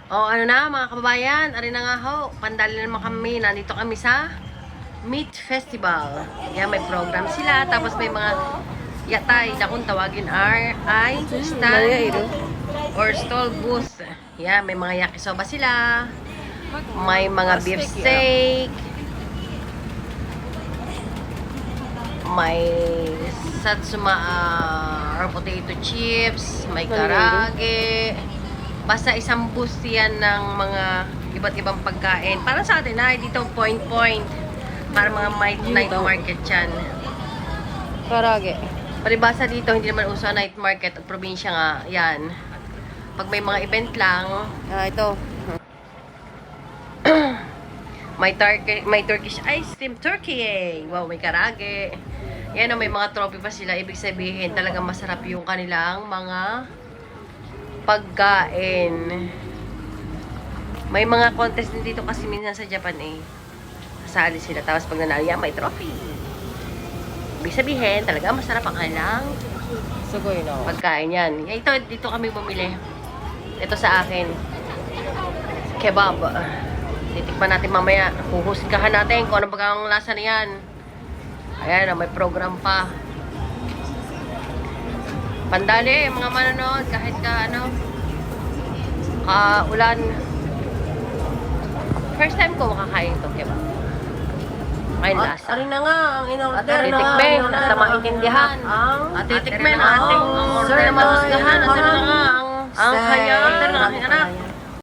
O ano na mga kababayan, ari na nga ho, pandali na naman kami, nandito kami sa Meat Festival. Yan, may program sila, tapos may mga yatay na kung tawagin ay stand or stall booth. Yan, may mga yakisoba sila, may mga beef steak, may satsuma or potato chips, may karage. Basta isang booth yan ng mga iba't ibang pagkain. Para sa atin ay dito point. Para mga night market yan. Karage. Palibasa dito, hindi naman uso night market. At probinsya nga, yan. Pag may mga event lang, Ito. may Turkish ice cream, turkey. Wow, may karage. Yan o, may mga trophy pa sila. Ibig sabihin, talagang masarap yung kanilang mga pagkain. May mga contest din dito kasi minsan sa Japan eh. Kasali sila. Tapos pag nanalo yan, may trophy. Ibig sabihin, talaga masarap ang kanilang Sugoy na. pagkain yan. Ito, dito kami bumili. Ito sa akin. Kebab. Titikman natin mamaya. Huhusgahan natin kung ano baga ang lasa niyan. Ayan, may program pa. Pandali, mga manonood, kahit ka ulan. First time ko makakain ito, kebab. Kain lasa. Ari na nga, ang in-order na. Titikmen, sa maintindihan. Titikmen ang ating sir na mahusgahan. At ano na nga, ang kaya order ng aking anak.